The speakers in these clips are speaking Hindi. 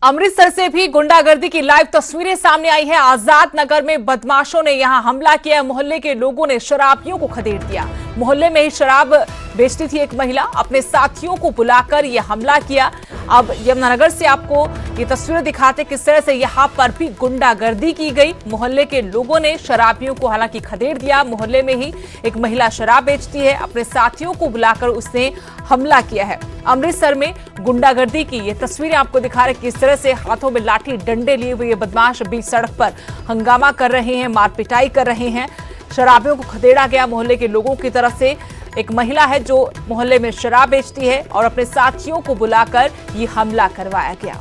अमृतसर से भी गुंडागर्दी की लाइव तस्वीरें सामने आई है। आजाद नगर में बदमाशों ने यहां हमला किया। मोहल्ले के लोगों ने शराबियों को खदेड़ दिया। मोहल्ले में ही शराब बेचती थी एक महिला, अपने साथियों को बुलाकर यह हमला किया। अब यमुनानगर से आपको ये तस्वीरें दिखाते किस तरह से यहां पर भी गुंडागर्दी की गई। मोहल्ले के लोगों ने शराबियों को हालांकि खदेड़ दिया। मोहल्ले में ही एक महिला शराब बेचती है, अपने साथियों को बुलाकर उसने हमला किया है। अमृतसर में गुंडागर्दी की ये तस्वीरें आपको दिखा रहे किस तरह से हाथों में लाठी डंडे लिए हुए ये बदमाश बीच सड़क पर हंगामा कर रहे हैं, मार पिटाई कर रहे हैं। शराबियों को खदेड़ा गया मोहल्ले के लोगों की तरफ से। एक महिला है जो मोहल्ले में शराब बेचती है और अपने साथियों को बुलाकर ये हमला करवाया गया।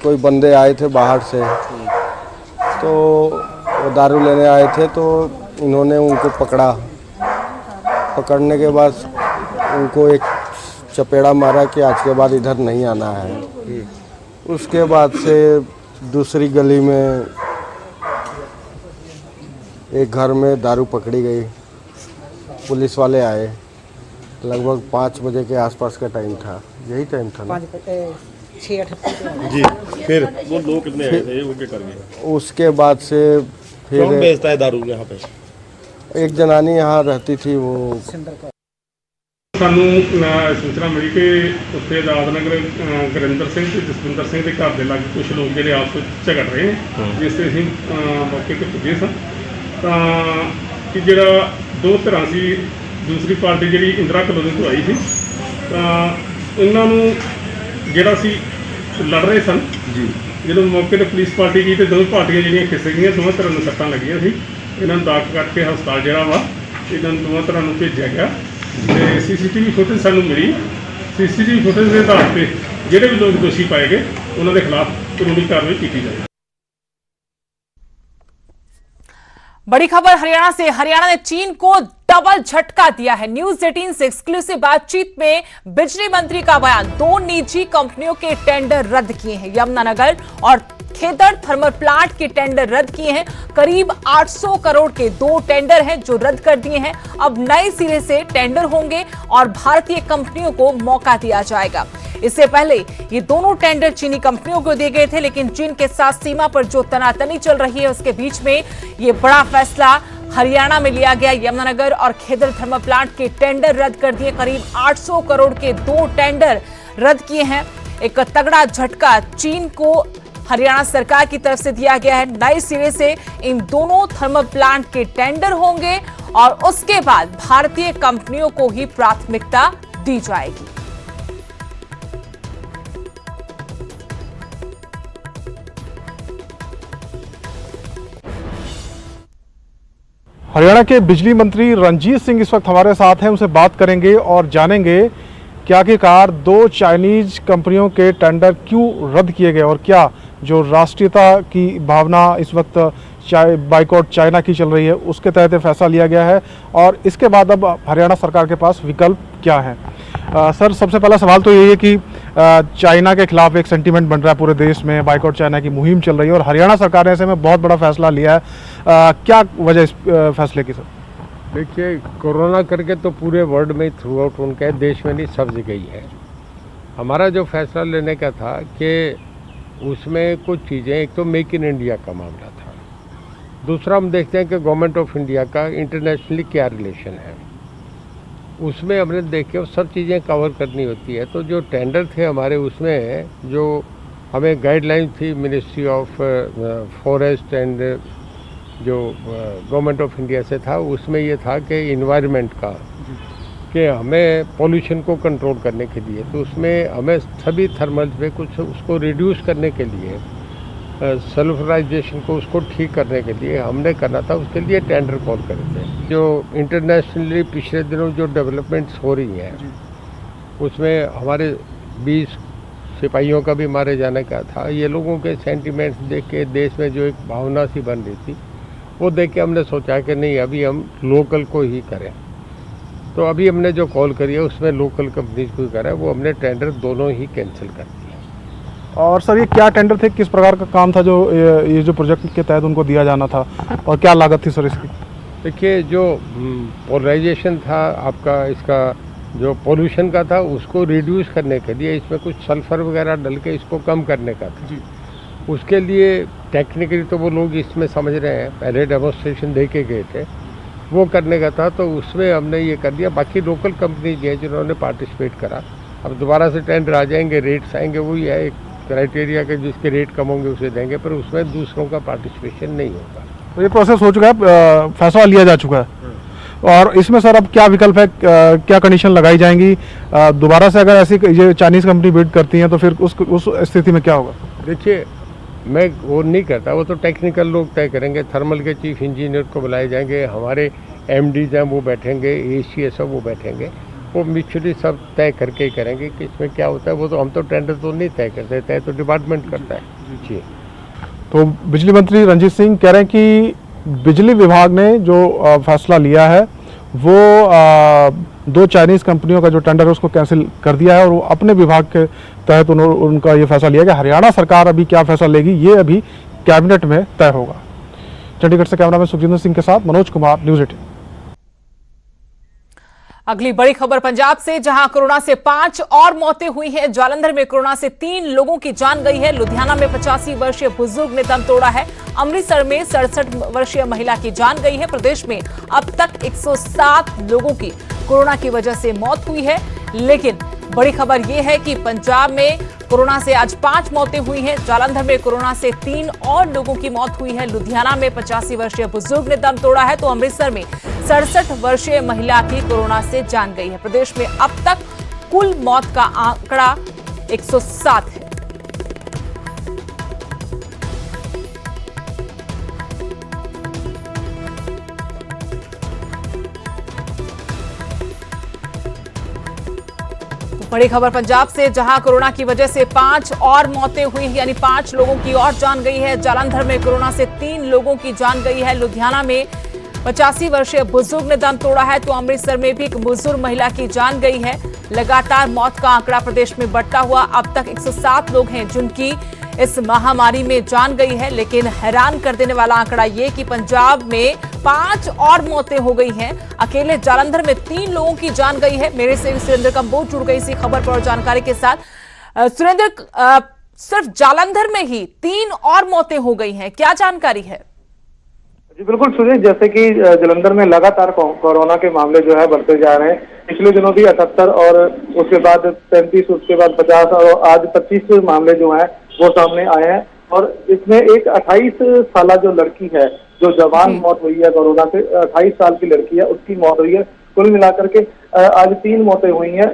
कोई बंदे आए थे बाहर से, तो वो दारू लेने आए थे, तो इन्होंने उनको पकड़ा। पकड़ने के बाद उनको एक चपेड़ा मारा कि आज के बाद इधर नहीं आना है। उसके बाद से दूसरी गली में एक घर में दारू पकड़ी गई। पुलिस वाले आए, लगभग 5 बजे के आसपास का टाइम था। यही टाइम था ना? 6-8 जी। फिर वो लोग कितने आए थे, वो क्या कर गए? उसके बाद से फिर कौन बेचता है दारू यहाँ पे? एक जनानी यहाँ रहती थी। वो ਸਾਨੂੰ सूचना मिली कि उत्ते आजादनगर गुरिंदर सिंह ਤੇ ਜਸਵਿੰਦਰ ਸਿੰਘ ਦੇ ਘਰ ਦੇ ਲਾਗੇ ਕੁਝ ਲੋਕ ਜਿਹੜੇ ਆਪਸ ਵਿੱਚ ਝਗੜ ਰਹੇ ਨੇ, ਜਿਸ ਤੇ ਅਸੀਂ ਮੌਕੇ ਤੇ ਪੁੱਜੇ ਸਾਂ ਤਾਂ ਕਿ ਜਿਹੜਾ ਦੋ ਧਿਰਾਂ ਸੀ। ਦੂਸਰੀ ਪਾਰਟੀ ਜਿਹੜੀ ਇੰਦਰਾ ਕਲੋਨੀ ਤੋਂ ਆਈ ਸੀ ਤਾਂ ਇਹਨਾਂ ਨੂੰ ਜਿਹੜਾ ਸੀ ਲੜ ਰਹੇ ਸਨ ਜੀ। ਜਦੋਂ ਮੌਕੇ ਤੇ ਪੁਲਿਸ ਪਾਰਟੀ ਗਈ ਤੇ ਦੋਵੇਂ ਪਾਰਟੀਆਂ ਜਿਹੜੀਆਂ ਖਿਸਕ ਗਈਆਂ, ਦੋਵਾਂ ਧਿਰਾਂ ਨੂੰ ਸੱਟਾਂ ਲੱਗੀਆਂ ਸੀ। ਇਹਨਾਂ ਨੂੰ ਦਾਖਲ ਕਰਕੇ ਹਸਪਤਾਲ ਜਿਹੜਾ ਵਾ ਇਹਨਾਂ ਨੂੰ ਦੋਵਾਂ ਧਿਰਾਂ ਨੂੰ ਭੇਜਿਆ ਗਿਆ। सीसीटीवी फुटेज सानू मिली। सीसीटीवी फुटेज के आधार पर जोड़े भी लोग दोषी पाए गए उन्होंने खिलाफ कानूनी कार्रवाई की जाए। बड़ी खबर हरियाणा से। हरियाणा ने चीन को डबल झटका दिया है। न्यूज 18 से एक्सक्लूसिव बातचीत में बिजली मंत्री का बयान। 2 निजी कंपनियों के टेंडर रद्द किए हैं। यमुनानगर और खेदर थर्मल प्लांट के टेंडर रद्द किए हैं। करीब 800 करोड़ के 2 टेंडर हैं जो रद्द कर दिए हैं। अब नए सिरे से टेंडर होंगे और भारतीय कंपनियों को मौका दिया जाएगा। इससे पहले ये दोनों टेंडर चीनी कंपनियों को दिए गए थे, लेकिन चीन के साथ सीमा पर जो तनातनी चल रही है उसके बीच में ये बड़ा फैसला हरियाणा में लिया गया। यमुनानगर और खेदर थर्मल प्लांट के टेंडर रद्द कर दिए। करीब 800 करोड़ के 2 टेंडर रद्द किए हैं। एक तगड़ा झटका चीन को हरियाणा सरकार की तरफ से दिया गया है। नए सिरे से इन दोनों थर्मल प्लांट के टेंडर होंगे और उसके बाद भारतीय कंपनियों को ही प्राथमिकता दी जाएगी। हरियाणा के बिजली मंत्री रणजीत सिंह इस वक्त हमारे साथ हैं। उनसे बात करेंगे और जानेंगे कि आखिरकार 2 चाइनीज कंपनियों के टेंडर क्यों रद्द किए गए और क्या जो राष्ट्रीयता की भावना इस वक्त बाइकआउट चाइना की चल रही है उसके तहत फैसला लिया गया है और इसके बाद अब हरियाणा सरकार के पास विकल्प क्या है। सर, सबसे पहला सवाल तो यही है कि चाइना के खिलाफ एक सेंटीमेंट बन रहा है पूरे देश में, बाइकआउट चाइना की मुहिम चल रही है और हरियाणा सरकार ने ऐसे में बहुत बड़ा फैसला लिया है। क्या वजह इस फैसले की? सर देखिए, कोरोना करके तो पूरे वर्ल्ड में थ्रू आउट उनके देश में नहीं सब जगह ही है। हमारा जो फैसला लेने का था कि उसमें कुछ चीज़ें, एक तो मेक इन इंडिया का मामला था, दूसरा हम देखते हैं कि गवर्नमेंट ऑफ इंडिया का इंटरनेशनली क्या रिलेशन है, उसमें हमने देखे वो सब चीज़ें कवर करनी होती है। तो जो टेंडर थे हमारे, उसमें जो हमें गाइडलाइन थी मिनिस्ट्री ऑफ फॉरेस्ट एंड जो गवर्नमेंट ऑफ इंडिया से था, उसमें ये था कि इन्वायरमेंट का, कि हमें पोल्यूशन को कंट्रोल करने के लिए, तो उसमें हमें सभी थर्मल पे कुछ उसको रिड्यूस करने के लिए, सल्फराइजेशन को उसको ठीक करने के लिए हमने करना था। उसके लिए टेंडर कॉल करे थे। जो इंटरनेशनली पिछले दिनों जो डेवलपमेंट्स हो रही हैं उसमें हमारे 20 सिपाहियों का भी मारे जाने का था। ये लोगों के सेंटिमेंट्स देख के देश में जो एक भावना सी बन रही थी वो देख के हमने सोचा कि नहीं, अभी हम लोकल को ही करें। तो अभी हमने जो कॉल करी है उसमें लोकल कंपनीज को ही करा है, वो हमने टेंडर दोनों ही कैंसिल कर दिए। और सर, ये क्या टेंडर थे, किस प्रकार का काम था जो ये जो प्रोजेक्ट के तहत उनको दिया जाना था और क्या लागत थी सर इसकी? देखिए, जो पोलराइजेशन था आपका, इसका जो पोल्यूशन का था, उसको रिड्यूस करने के लिए इसमें कुछ सल्फर वगैरह डल के इसको कम करने का था जी। उसके लिए टेक्निकली तो वो लोग इसमें समझ रहे हैं, पहले डेमोन्स्ट्रेशन दे के गए थे, वो करने का था, तो उसमें हमने ये कर दिया। बाकी लोकल कंपनीज हैं जिन्होंने पार्टिसिपेट करा, अब दोबारा से टेंडर आ जाएंगे, रेट्स आएंगे, वही है एक क्राइटेरिया के, जिसके रेट कम होंगे उसे देंगे, पर उसमें दूसरों का पार्टिसिपेशन नहीं होगा। तो ये प्रोसेस हो चुका है, फैसला लिया जा चुका है, और इसमें सर अब क्या विकल्प है, क्या कंडीशन लगाई जाएंगी दोबारा से? अगर ऐसी ये चाइनीज कंपनी बिड करती हैं तो फिर उस स्थिति में क्या होगा? देखिए, मैं वो नहीं करता, वो तो टेक्निकल लोग तय करेंगे, थर्मल के चीफ इंजीनियर को बुलाए जाएंगे, हमारे एमडीज हैं वो बैठेंगे, एसीएस वो बैठेंगे, वो म्यूचुअली सब तय करके ही करेंगे कि इसमें क्या होता है। वो तो हम तो टेंडर तो नहीं तय करते, तय तो डिपार्टमेंट करता है जी। तो बिजली मंत्री रणजीत सिंह कह रहे हैं कि बिजली विभाग ने जो फैसला लिया है वो 2 चाइनीज कंपनियों का जो टेंडर है उसको कैंसिल कर दिया है, और वो अपने विभाग के तहत उनका ये फैसला लिया गया। हरियाणा सरकार अभी क्या फैसला लेगी ये अभी कैबिनेट में तय होगा। चंडीगढ़ से कैमरामैन सुखजिंदर सिंह के साथ मनोज कुमार, न्यूज़ 18। अगली बड़ी खबर पंजाब से, जहां कोरोना से 5 और मौतें हुई हैं। जालंधर में कोरोना से 3 लोगों की जान गई है। लुधियाना में 85 वर्षीय बुजुर्ग ने दम तोड़ा है। अमृतसर में 67 वर्षीय महिला की जान गई है। प्रदेश में अब तक 107 लोगों की कोरोना की वजह से मौत हुई है। लेकिन बड़ी खबर यह है कि पंजाब में कोरोना से आज 5 मौतें हुई हैं। जालंधर में कोरोना से 3 और लोगों की मौत हुई है। लुधियाना में 85 वर्षीय बुजुर्ग ने दम तोड़ा है, तो अमृतसर में 67 वर्षीय महिला की कोरोना से जान गई है। प्रदेश में अब तक कुल मौत का आंकड़ा 107 है। बड़ी खबर पंजाब से, जहां कोरोना की वजह से 5 और मौतें हुई, यानी 5 लोगों की और जान गई है। जालंधर में कोरोना से 3 लोगों की जान गई है। लुधियाना में 85 वर्षीय बुजुर्ग ने दम तोड़ा है, तो अमृतसर में भी एक बुजुर्ग महिला की जान गई है। लगातार मौत का आंकड़ा प्रदेश में बढ़ता हुआ अब तक 107 लोग हैं जिनकी इस महामारी में जान गई है। लेकिन हैरान कर देने वाला आंकड़ा ये कि पंजाब में 5 और मौतें हो गई हैं। अकेले जालंधर में 3 लोगों की जान गई है। मेरे से सुरेंद्र कंबोज जुड़ गई इसी खबर पर और जानकारी के साथ। सुरेंद्र, सिर्फ जालंधर में ही 3 और मौतें हो गई हैं, क्या जानकारी है? जी बिल्कुल सुरेश, जैसे कि जालंधर में लगातार कोरोना के मामले जो है बढ़ते जा रहे हैं। पिछले दिनों भी 78 और उसके बाद 35, उसके बाद 50 और आज 25 मामले जो हैं वो सामने आए हैं। और इसमें एक 28 साल जो लड़की है, जो जवान मौत हुई है कोरोना से, 28 साल की लड़की है, उसकी मौत हुई है। कुल मिलाकर के आज 3 मौतें हुई हैं।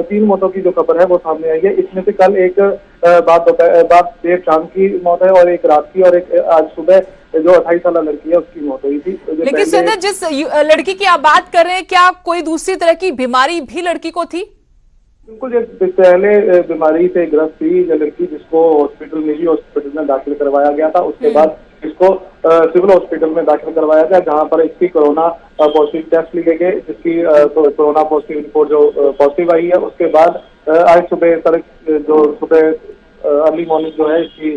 3 मौतों की जो खबर है वो सामने आई है। इसमें से कल एक बाद देर शाम की मौत है, और एक रात की, और एक आज सुबह जो 28 साल लड़की है उसकी मौत हुई थी। लेकिन सुरेंद्र, जिस लड़की की आप बात कर रहे हैं, क्या कोई दूसरी तरह की बीमारी भी लड़की को थी? बिल्कुल, ये पहले बीमारी से ग्रस्त थी जो लड़की, जिसको निजी हॉस्पिटल में दाखिल करवाया गया था। उसके बाद इसको सिविल हॉस्पिटल में दाखिल करवाया गया, जहां पर इसकी कोरोना पॉजिटिव टेस्ट लिए गए, जिसकी कोरोना पॉजिटिव रिपोर्ट जो पॉजिटिव आई है। उसके बाद आज सुबह अर्ली मॉर्निंग जो है इसकी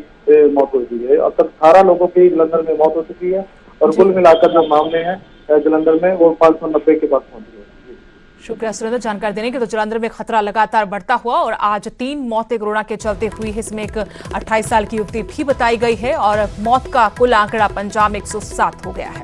मौत हो गई है। अब तक 18 लोगों की जालंधर में मौत हो चुकी है, और कुल मिलाकर जो मामले हैं जालंधर में वो 590 के पास पहुंच गए। शुक्रिया सुरेंद्र जानकारी देने के। तो जालंधर में खतरा लगातार बढ़ता हुआ और आज 3 मौतें कोरोना के चलते हुई है। इसमें एक 28 साल की युवती भी बताई गई है, और मौत का कुल आंकड़ा पंजाब में 107 हो गया है।